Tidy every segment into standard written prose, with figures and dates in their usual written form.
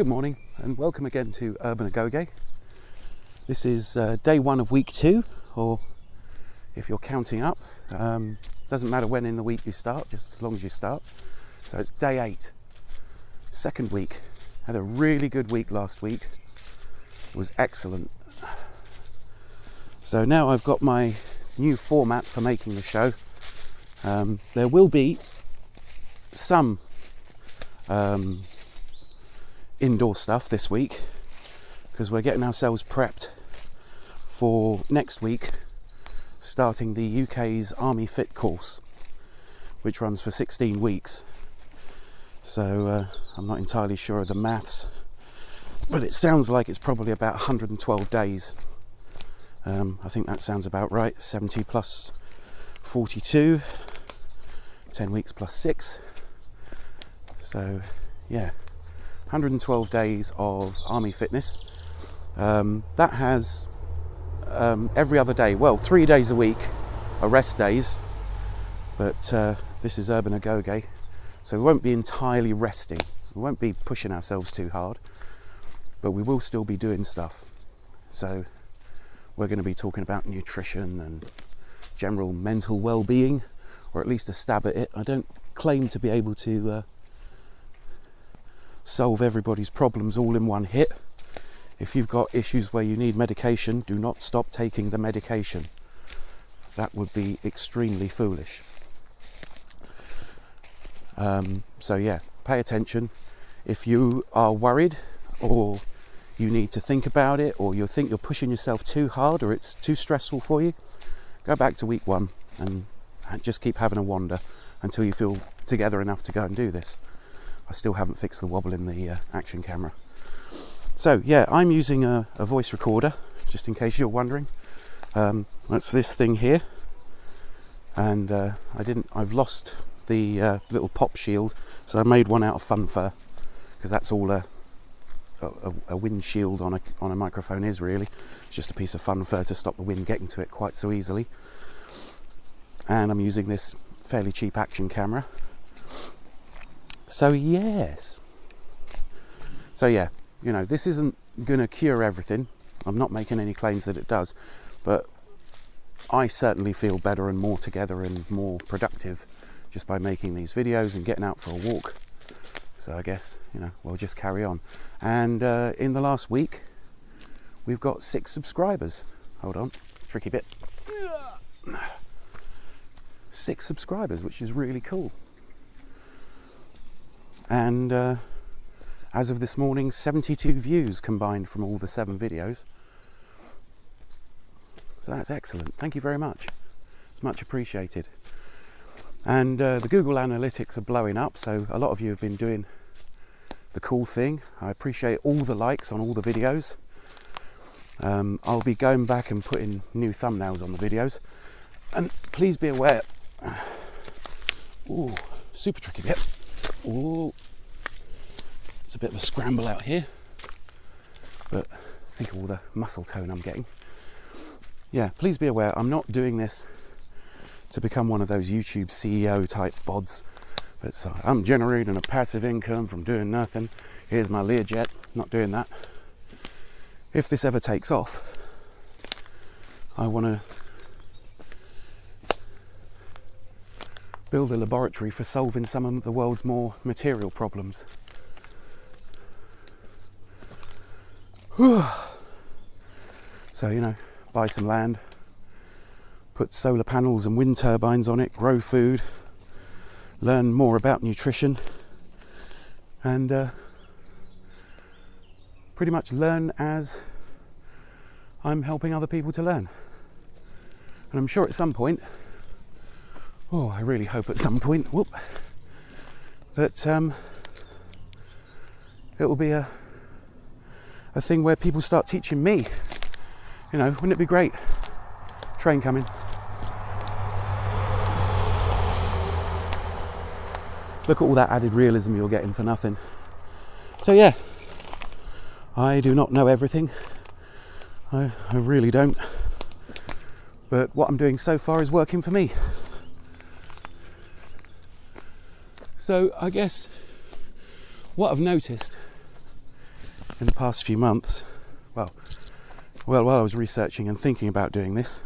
Good morning and welcome again to Urban Agoge. This is day one of week 2, or if you're counting up, doesn't matter when in the week you start, just as long as you start. So it's day 8, second week. Had a really good week last week. It was excellent. So now I've got my new format for making the show. There will be some indoor stuff this week because we're getting ourselves prepped for next week, starting the UK's Army Fit course, which runs for 16 weeks. So I'm not entirely sure of the maths, but it sounds like it's probably about 112 days. I think that sounds about right. 70 plus 42, 10 weeks plus 6. So yeah, 112 days of army fitness. That has every other day, well, 3 days a week are rest days, but this is Urban Agoge, so we won't be entirely resting. We won't be pushing ourselves too hard, but we will still be doing stuff. So we're going to be talking about nutrition and general mental well-being, or at least a stab at it. I don't claim to be able to solve everybody's problems all in one hit. If you've got issues where you need medication, do not stop taking the medication. That would be extremely foolish. So yeah, pay attention. If you are worried, or you need to think about it, or you think you're pushing yourself too hard, or it's too stressful for you, go back to week 1 and just keep having a wander until you feel together enough to go and do this. I still haven't fixed the wobble in the action camera. So yeah, I'm using a voice recorder, just in case you're wondering. That's this thing here, and I've lost the little pop shield, so I made one out of fun fur, because that's all a wind shield on a microphone is really. It's just a piece of fun fur to stop the wind getting to it quite so easily. And I'm using this fairly cheap action camera. So yes. So yeah, you know, this isn't going to cure everything. I'm not making any claims that it does, but I certainly feel better and more together and more productive just by making these videos and getting out for a walk. So I guess, you know, we'll just carry on. And in the last week, we've got 6 subscribers. Hold on, tricky bit. 6 subscribers, which is really cool. And as of this morning, 72 views combined from all the 7 videos. So that's excellent. Thank you very much. It's much appreciated. And the Google Analytics are blowing up, so a lot of you have been doing the cool thing. I appreciate all the likes on all the videos. I'll be going back and putting new thumbnails on the videos. And please be aware, ooh, super tricky bit. Ooh, it's a bit of a scramble out here, but think of all the muscle tone I'm getting. Yeah, please be aware, I'm not doing this to become one of those YouTube CEO type bods. But I'm generating a passive income from doing nothing. Here's my Learjet. Not doing that. If this ever takes off, I want to build a laboratory for solving some of the world's more material problems. Whew. So, you know, buy some land, put solar panels and wind turbines on it, grow food, learn more about nutrition, and pretty much learn as I'm helping other people to learn. And I'm sure at some point, I really hope at some point, that it will be a thing where people start teaching me. You know, wouldn't it be great? Train coming. Look at all that added realism you're getting for nothing. So yeah, I do not know everything. I really don't. But what I'm doing so far is working for me. So I guess what I've noticed in the past few months, well, while I was researching and thinking about doing this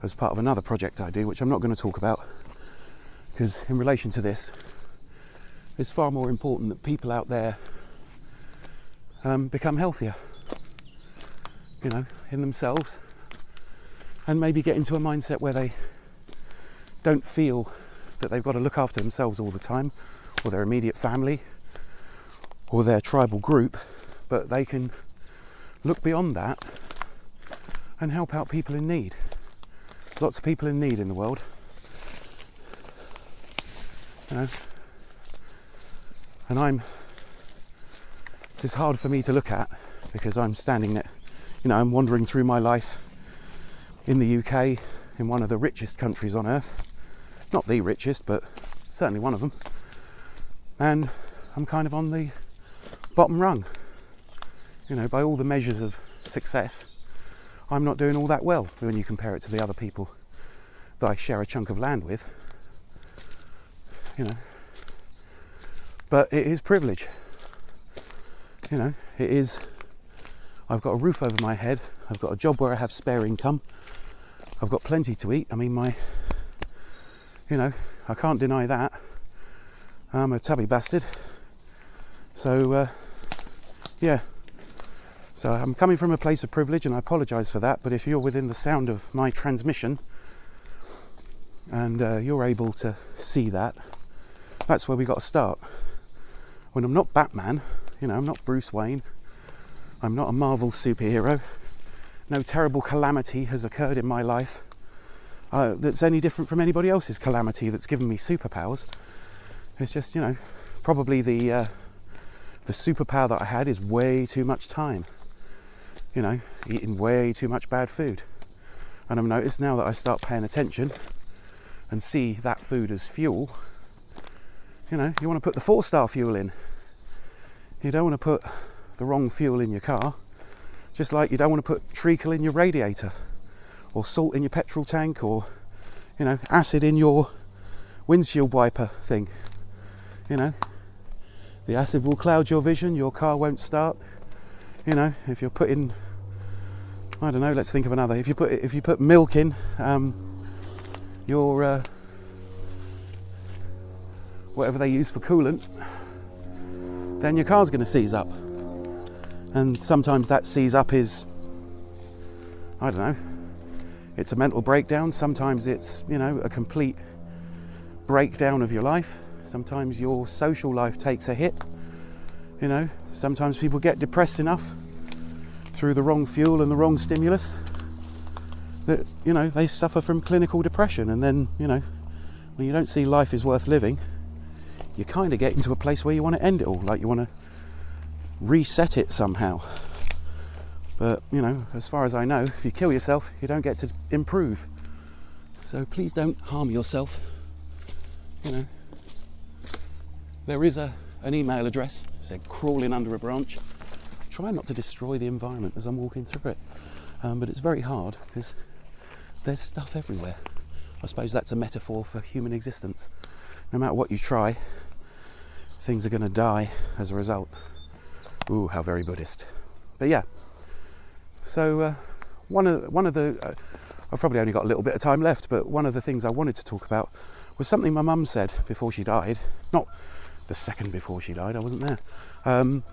as part of another project I do, which I'm not going to talk about, because in relation to this, it's far more important that people out there become healthier, you know, in themselves, and maybe get into a mindset where they don't feel that they've got to look after themselves all the time, or their immediate family, or their tribal group, but they can look beyond that and help out people in need. Lots of people in need in the world, you know, and it's hard for me to look at, because I'm standing there, you know, I'm wandering through my life in the UK, in one of the richest countries on earth, not the richest, but certainly one of them, and I'm kind of on the bottom rung, you know, by all the measures of success. I'm not doing all that well when you compare it to the other people that I share a chunk of land with, you know, but it is privilege, you know, it is. I've got a roof over my head, I've got a job where I have spare income, I've got plenty to eat. I mean, you know, I can't deny that. I'm a tubby bastard. So, yeah. So I'm coming from a place of privilege, and I apologise for that, but if you're within the sound of my transmission and you're able to see that, that's where we got to start. When I'm not Batman, you know, I'm not Bruce Wayne, I'm not a Marvel superhero, no terrible calamity has occurred in my life that's any different from anybody else's calamity that's given me superpowers. It's just, you know, probably the superpower that I had is way too much time, you know, eating way too much bad food. And I've noticed now that I start paying attention and see that food as fuel, you know, you want to put the 4-star fuel in. You don't want to put the wrong fuel in your car, just like you don't want to put treacle in your radiator, or salt in your petrol tank, or, you know, acid in your windshield wiper thing. You know, the acid will cloud your vision, your car won't start. You know, if you're putting, I don't know, let's think of another. If you put milk in your whatever they use for coolant, then your car's going to seize up. And sometimes that seize up is, I don't know, it's a mental breakdown. Sometimes it's, you know, a complete breakdown of your life. Sometimes your social life takes a hit. You know, sometimes people get depressed enough through the wrong fuel and the wrong stimulus that, you know, they suffer from clinical depression. And then, you know, when you don't see life is worth living, you kind of get into a place where you want to end it all, like you want to reset it somehow. But, you know, as far as I know, if you kill yourself, you don't get to improve. So please don't harm yourself. You know, there is an email address, said crawling under a branch. Try not to destroy the environment as I'm walking through it, but it's very hard because there's stuff everywhere. I suppose that's a metaphor for human existence. No matter what you try, things are going to die as a result. Ooh, how very Buddhist. But yeah, so one of the I've probably only got a little bit of time left, but one of the things I wanted to talk about was something my mum said before she died. Not the second before she died, I wasn't there.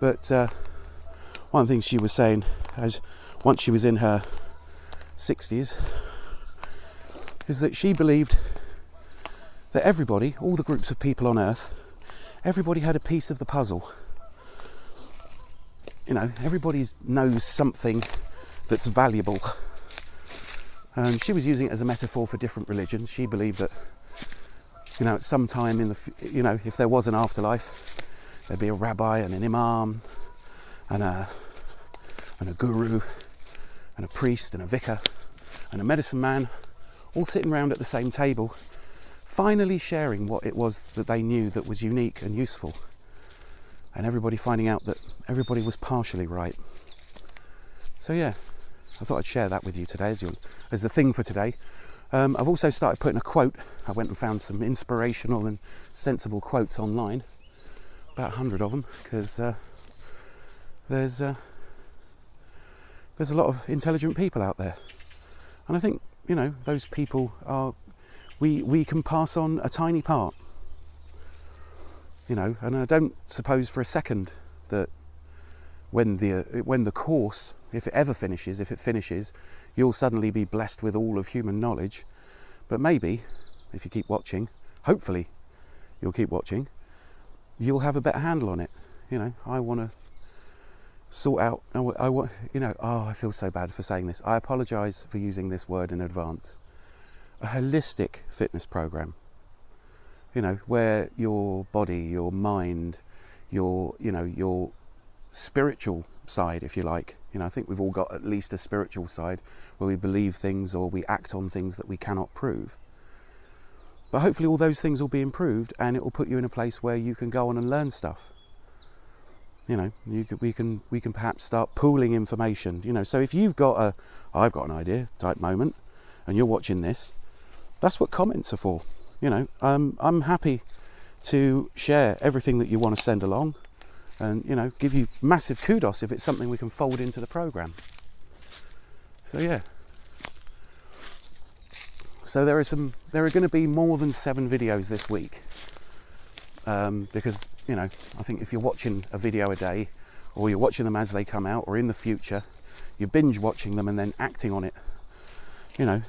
But one of the things she was saying, as once she was in her 60s, is that she believed that everybody, all the groups of people on Earth, everybody had a piece of the puzzle. You know, everybody knows something that's valuable. She was using it as a metaphor for different religions. She believed that, you know, at some time in the, you know, if there was an afterlife, there'd be a rabbi and an imam and a guru and a priest and a vicar and a medicine man, all sitting around at the same table, finally sharing what it was that they knew that was unique and useful, and everybody finding out that everybody was partially right. So yeah, I thought I'd share that with you today as the thing for today. I've also started putting a quote. I went and found some inspirational and sensible quotes online, about 100 of them, because there's a lot of intelligent people out there, and I think, you know, those people are, we can pass on a tiny part, you know. And I don't suppose for a second that when the course, if it finishes, you'll suddenly be blessed with all of human knowledge. But maybe if you keep watching, hopefully you'll keep watching, you'll have a better handle on it. You know, I want to sort out, I want, you know, oh, I feel so bad for saying this. I apologise for using this word in advance. A holistic fitness program, you know, where your body, your mind, your spiritual side, if you like. You know, I think we've all got at least a spiritual side where we believe things or we act on things that we cannot prove. But hopefully all those things will be improved, and it will put you in a place where you can go on and learn stuff. You know, we can perhaps start pooling information. You know, so if you've got I've got an idea type moment, and you're watching this, that's what comments are for. You know, I'm happy to share everything that you want to send along, and, you know, give you massive kudos if it's something we can fold into the program. So yeah. So there are going to be more than 7 videos this week, because, you know, I think if you're watching a video a day, or you're watching them as they come out, or in the future, you're binge watching them and then acting on it, you know.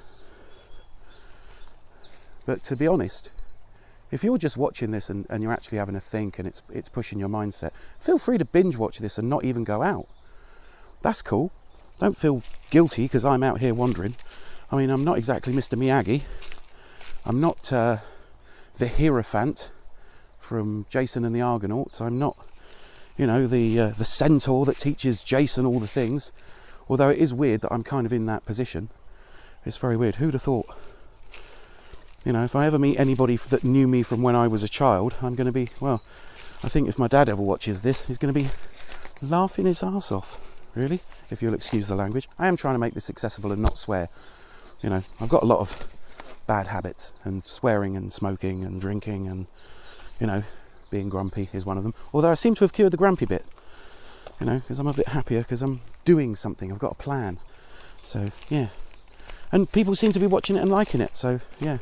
But to be honest, if you're just watching this and you're actually having a think and it's pushing your mindset, feel free to binge watch this and not even go out. That's cool. Don't feel guilty because I'm out here wandering. I mean, I'm not exactly Mr. Miyagi. I'm not the Hierophant from Jason and the Argonauts. I'm not, you know, the centaur that teaches Jason all the things. Although it is weird that I'm kind of in that position. It's very weird. Who'd have thought? You know, if I ever meet anybody that knew me from when I was a child, I'm going to be, well, I think if my dad ever watches this, he's going to be laughing his arse off, really, if you'll excuse the language. I am trying to make this accessible and not swear. You know, I've got a lot of bad habits, and swearing and smoking and drinking and, you know, being grumpy is one of them. Although I seem to have cured the grumpy bit, you know, because I'm a bit happier because I'm doing something. I've got a plan. So, yeah. And people seem to be watching it and liking it. So, yeah.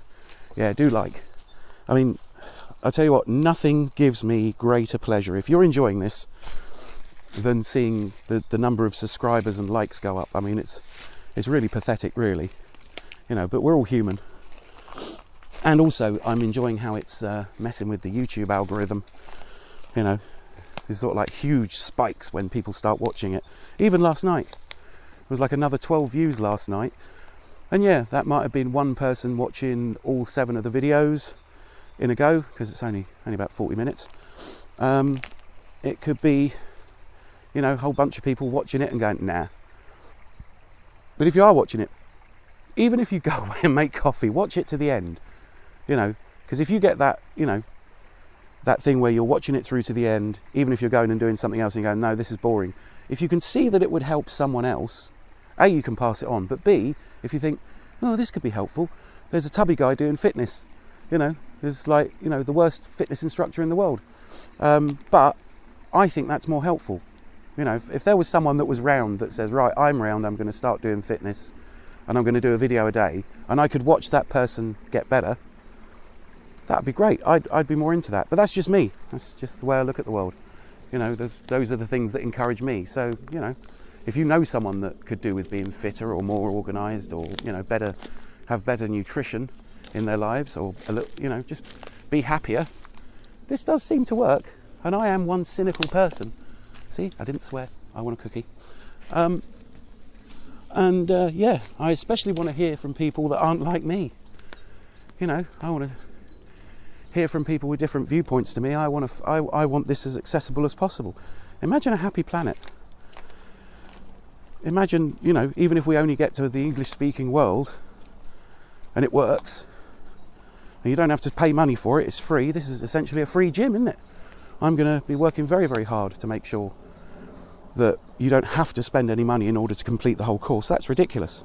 Yeah, do like. I mean, I'll tell you what, nothing gives me greater pleasure, if you're enjoying this, than seeing the number of subscribers and likes go up. I mean, it's really pathetic, really. You know, but we're all human. And also, I'm enjoying how it's messing with the YouTube algorithm. You know, there's sort of like huge spikes when people start watching it. Even last night, it was like another 12 views last night. And yeah, that might have been one person watching all 7 of the videos in a go, because it's only about 40 minutes. It could be, you know, a whole bunch of people watching it and going, nah. But if you are watching it, even if you go away and make coffee, watch it to the end. You know, because if you get that, you know, that thing where you're watching it through to the end, even if you're going and doing something else and you're going, no, this is boring. If you can see that it would help someone else, A, you can pass it on, but B, if you think, oh, this could be helpful, there's a tubby guy doing fitness, you know, there's like, you know, the worst fitness instructor in the world. But I think that's more helpful. You know, if there was someone that was round that says, right, I'm round, I'm going to start doing fitness and I'm going to do a video a day, and I could watch that person get better, that'd be great. I'd be more into that. But that's just me. That's just the way I look at the world. You know, those are the things that encourage me. So, you know, if you know someone that could do with being fitter or more organised, or, you know, have better nutrition in their lives, or, you know, just be happier, this does seem to work. And I am one cynical person. See, I didn't swear. I want a cookie. Yeah, I especially want to hear from people that aren't like me. You know, I want to hear from people with different viewpoints to me. I want this as accessible as possible. Imagine a happy planet. Imagine, you know, even if we only get to the English-speaking world and it works, and you don't have to pay money for it, it's free. This is essentially a free gym, isn't it? I'm going to be working very, very hard to make sure that you don't have to spend any money in order to complete the whole course. That's ridiculous.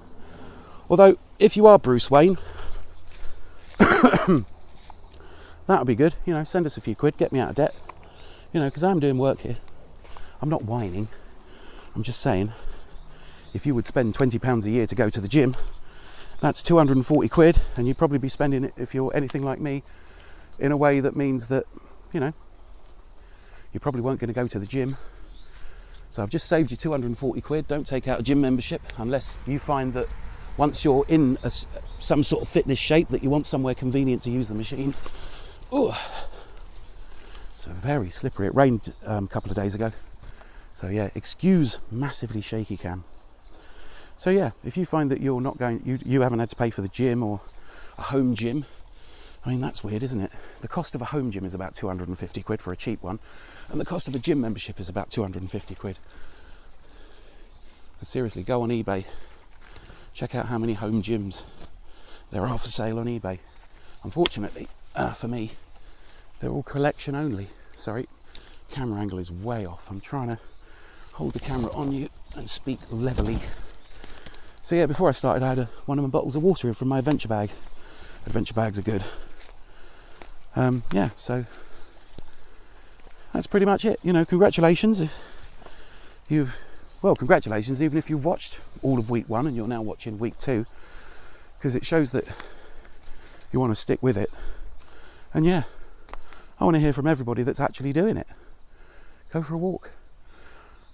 Although, if you are Bruce Wayne, that would be good. You know, send us a few quid, get me out of debt. You know, because I'm doing work here. I'm not whining. I'm just saying, if you would spend £20 a year to go to the gym, that's 240 quid, and you'd probably be spending it, if you're anything like me, in a way that means that, you know, you probably weren't going to go to the gym. So I've just saved you 240 quid. Don't take out a gym membership unless you find that once you're in some sort of fitness shape that you want somewhere convenient to use the machines. Oh, so very slippery. It rained a couple of days ago. So yeah, excuse massively shaky cam. So yeah, if you find that you're not going, you haven't had to pay for the gym or a home gym, I mean, that's weird, isn't it? The cost of a home gym is about 250 quid for a cheap one, and the cost of a gym membership is about 250 quid. And seriously, go on eBay, check out how many home gyms there are for sale on eBay. Unfortunately, for me, they're all collection only. Sorry, camera angle is way off. I'm trying to hold the camera on you and speak levelly. So yeah, before I started, I had one of my bottles of water in from my adventure bag. Adventure bags are good. Yeah, so that's pretty much it. You know, congratulations if congratulations even if you've watched all of week 1 and you're now watching week 2, because it shows that you want to stick with it. And yeah, I want to hear from everybody that's actually doing it. Go for a walk.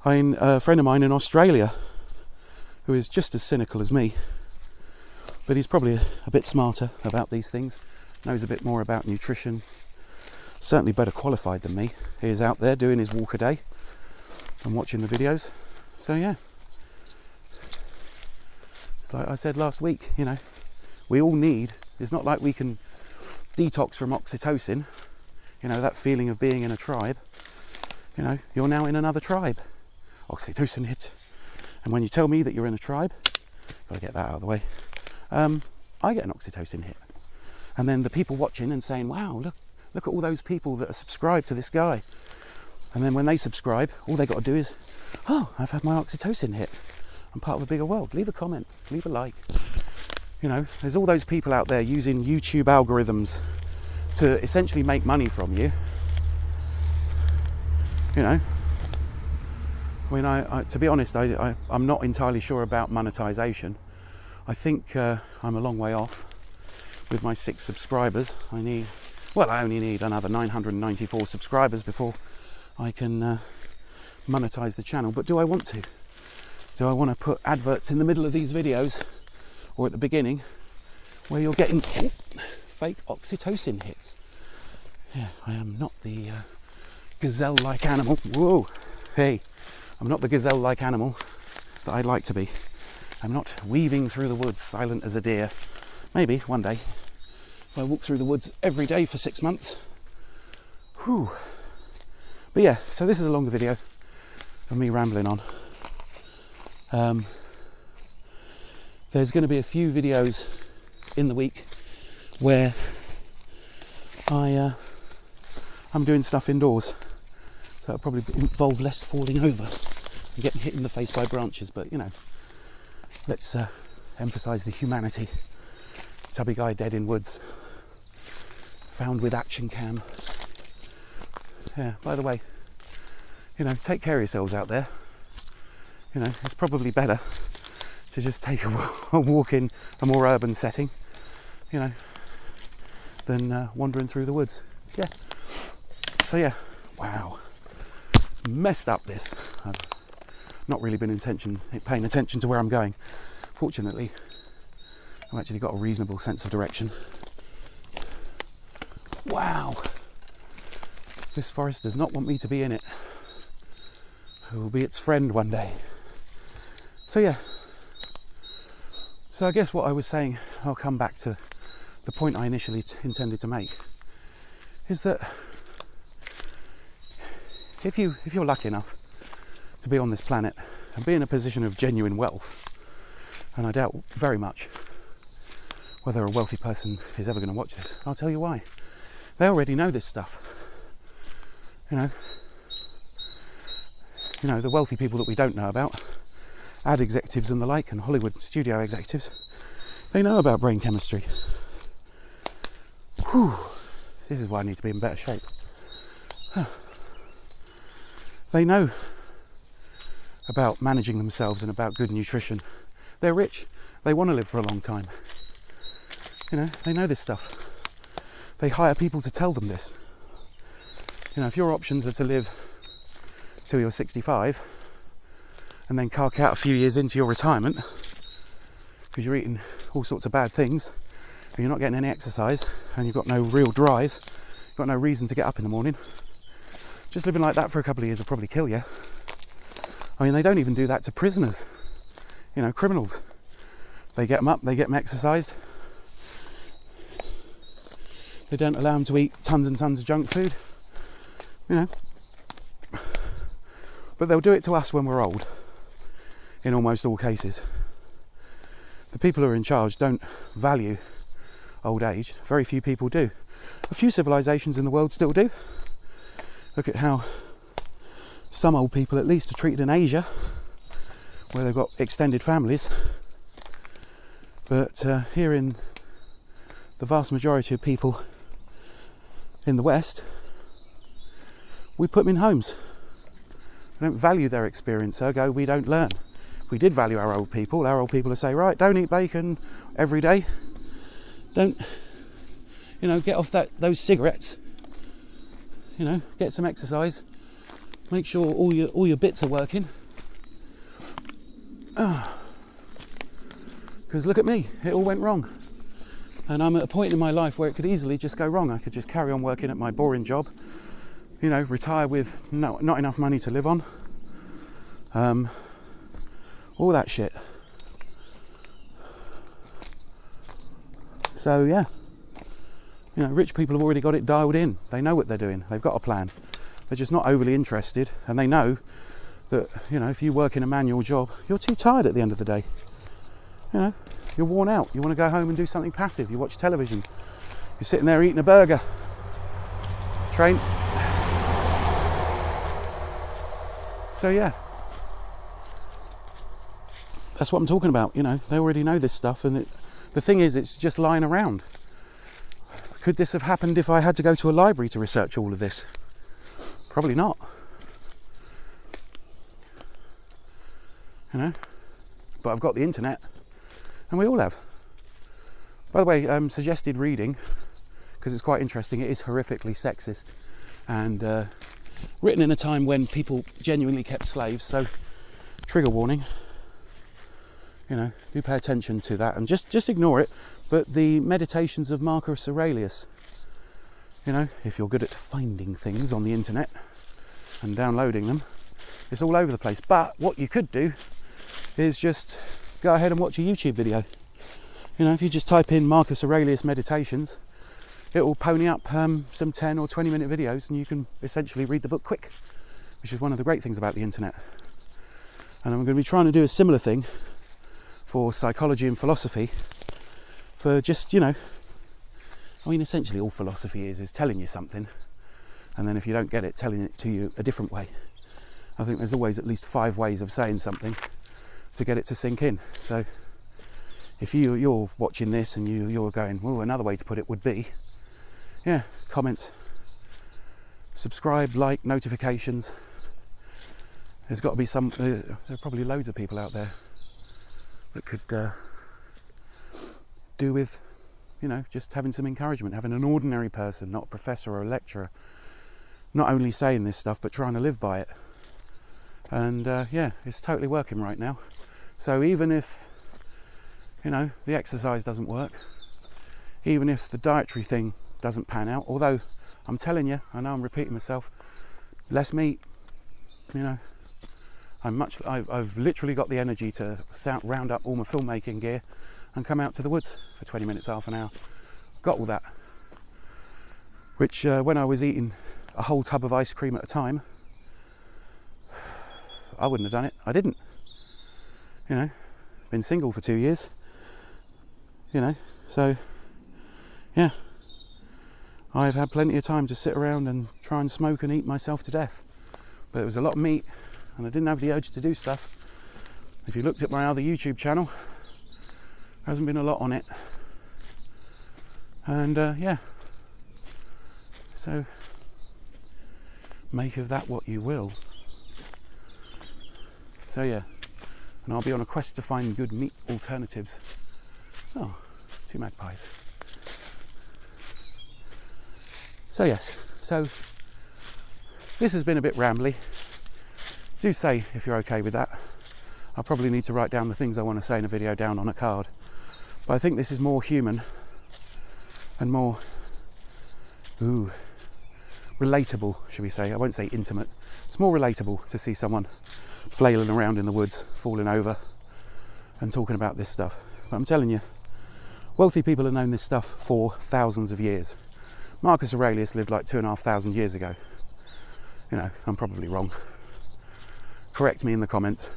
I mean, a friend of mine in Australia who is just as cynical as me, but he's probably a bit smarter about these things, knows a bit more about nutrition, certainly better qualified than me. He is out there doing his walk a day and watching the videos. So yeah, it's like I said last week, you know, we all need, it's not like we can detox from oxytocin, you know, that feeling of being in a tribe. You know, you're now in another tribe. Oxytocin hit. And when you tell me that you're in a tribe, gotta get that out of the way, I get an oxytocin hit. And then the people watching and saying, wow, look at all those people that are subscribed to this guy. And then when they subscribe, all they got to do is, oh, I've had my oxytocin hit. I'm part of a bigger world. Leave a comment, leave a like. You know, there's all those people out there using YouTube algorithms to essentially make money from you. You know, I mean, I to be honest, I'm not entirely sure about monetization. I think I'm a long way off with my 6 subscribers. I only need another 994 subscribers before I can monetize the channel. But do I want to? Do I want to put adverts in the middle of these videos or at the beginning where you're getting fake oxytocin hits? Yeah, I am not the gazelle-like animal. Whoa, hey, I'm not the gazelle-like animal that I'd like to be. I'm not weaving through the woods silent as a deer. Maybe one day, if I walk through the woods every day for 6 months. Whew. But yeah, so this is a longer video of me rambling on. There's going to be a few videos in the week where I'm doing stuff indoors. So it'll probably involve less falling over and getting hit in the face by branches, but you know, let's emphasise the humanity. Tubby guy dead in woods, found with action cam. Yeah, by the way, you know, take care of yourselves out there. You know, it's probably better to just take a walk in a more urban setting, you know, than wandering through the woods. Yeah. So yeah, wow. It's messed up this. I've not really been paying attention to where I'm going. Fortunately, I've actually got a reasonable sense of direction. Wow. This forest does not want me to be in it. I will be its friend one day. So yeah. So I guess what I was saying, I'll come back to the point I initially intended to make, is that if you're lucky enough to be on this planet and be in a position of genuine wealth, and I doubt very much whether a wealthy person is ever going to watch this, I'll tell you why. They already know this stuff. You know, the wealthy people that we don't know about, ad executives and the like, and Hollywood studio executives, they know about brain chemistry. Whew. This is why I need to be in better shape. They know about managing themselves and about good nutrition. They're rich. They want to live for a long time. You know, they know this stuff. They hire people to tell them this. You know, if your options are to live till you're 65 and then cark out a few years into your retirement because you're eating all sorts of bad things and you're not getting any exercise and you've got no real drive, you've got no reason to get up in the morning, just living like that for a couple of years will probably kill you. I mean, they don't even do that to prisoners, you know, criminals. They get them up, they get them exercised. They don't allow them to eat tons and tons of junk food, you know. But they'll do it to us when we're old, in almost all cases. The people who are in charge don't value old age. Very few people do. A few civilizations in the world still do. Look at how some old people at least are treated in Asia, where they've got extended families. But here in the vast majority of people in the West, we put them in homes. We don't value their experience, ergo we don't learn. If we did value our old people would say, right, don't eat bacon every day. Don't, you know, get off those cigarettes. You know, get some exercise. Make sure all your bits are working. Because look at me, it all went wrong. And I'm at a point in my life where it could easily just go wrong. I could just carry on working at my boring job, you know, retire with not enough money to live on. All that shit. So yeah, you know, rich people have already got it dialed in. They know what they're doing. They've got a plan. They're just not overly interested, and they know that, you know, if you work in a manual job, you're too tired at the end of the day. You know, you're worn out. You want to go home and do something passive. You watch television. You're sitting there eating a burger. Train. So yeah, that's what I'm talking about. You know, they already know this stuff, and the thing is, it's just lying around. Could this have happened if I had to go to a library to research all of this? Probably not. You know, but I've got the internet, and we all have. By the way, suggested reading, because it's quite interesting. It is horrifically sexist, and written in a time when people genuinely kept slaves. So, trigger warning. You know, do pay attention to that, and just ignore it. But the Meditations of Marcus Aurelius. You know, if you're good at finding things on the internet and downloading them, it's all over the place. But what you could do is just go ahead and watch a YouTube video. You know, if you just type in Marcus Aurelius Meditations, it will pony up some 10 or 20 minute videos, and you can essentially read the book quick, which is one of the great things about the internet. And I'm going to be trying to do a similar thing for psychology and philosophy, for just, you know, I mean, essentially all philosophy is telling you something, and then if you don't get it, telling it to you a different way. I think there's always at least 5 ways of saying something to get it to sink in. So if you're watching this and you're going, well, another way to put it would be, yeah, comments, subscribe, like, notifications. There's got to be some, there are probably loads of people out there that could do with, you know, just having some encouragement, having an ordinary person, not a professor or a lecturer, not only saying this stuff but trying to live by it. And yeah, it's totally working right now. So even if, you know, the exercise doesn't work, even if the dietary thing doesn't pan out, although I'm telling you, I know I'm repeating myself, less meat, you know, I've literally got the energy to round up all my filmmaking gear and come out to the woods for 20 minutes, half an hour. Got all that. Which when I was eating a whole tub of ice cream at a time, I wouldn't have done it. I didn't. You know, been single for 2 years. You know, so yeah, I've had plenty of time to sit around and try and smoke and eat myself to death. But it was a lot of meat, and I didn't have the urge to do stuff. If you looked at my other YouTube channel, there hasn't been a lot on it. And yeah, so make of that what you will. So yeah, and I'll be on a quest to find good meat alternatives. Oh, 2 magpies. So yes, so this has been a bit rambly. Do say if you're okay with that. I probably need to write down the things I want to say in a video down on a card. But I think this is more human and more, relatable, should we say. I won't say intimate. It's more relatable to see someone flailing around in the woods, falling over and talking about this stuff. But I'm telling you, wealthy people have known this stuff for thousands of years. Marcus Aurelius lived like 2,500 years ago. You know, I'm probably wrong. Correct me in the comments.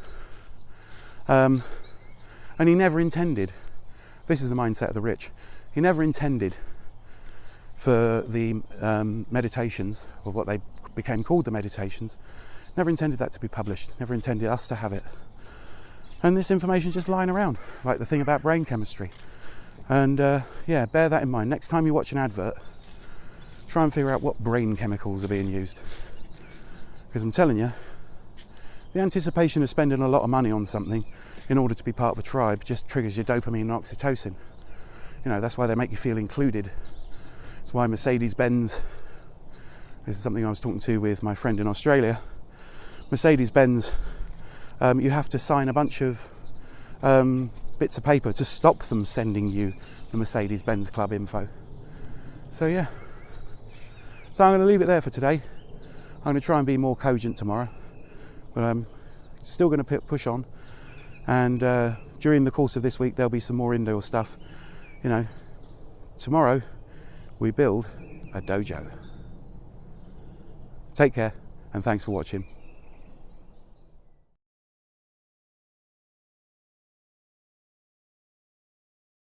And he never intended, this is the mindset of the rich, he never intended for the meditations, or what they became called the meditations, never intended that to be published, never intended us to have it. And this information is just lying around, like the thing about brain chemistry. And yeah, bear that in mind. Next time you watch an advert, try and figure out what brain chemicals are being used. Because I'm telling you, the anticipation of spending a lot of money on something in order to be part of a tribe just triggers your dopamine and oxytocin. You know, that's why they make you feel included. It's why Mercedes-Benz, this is something I was talking to with my friend in Australia, Mercedes-Benz, you have to sign a bunch of bits of paper to stop them sending you the Mercedes-Benz Club info. So yeah, so I'm going to leave it there for today. I'm going to try and be more cogent tomorrow, but I'm still going to push on, and during the course of this week there'll be some more indoor stuff. You know, tomorrow we build a dojo. Take care, and thanks for watching.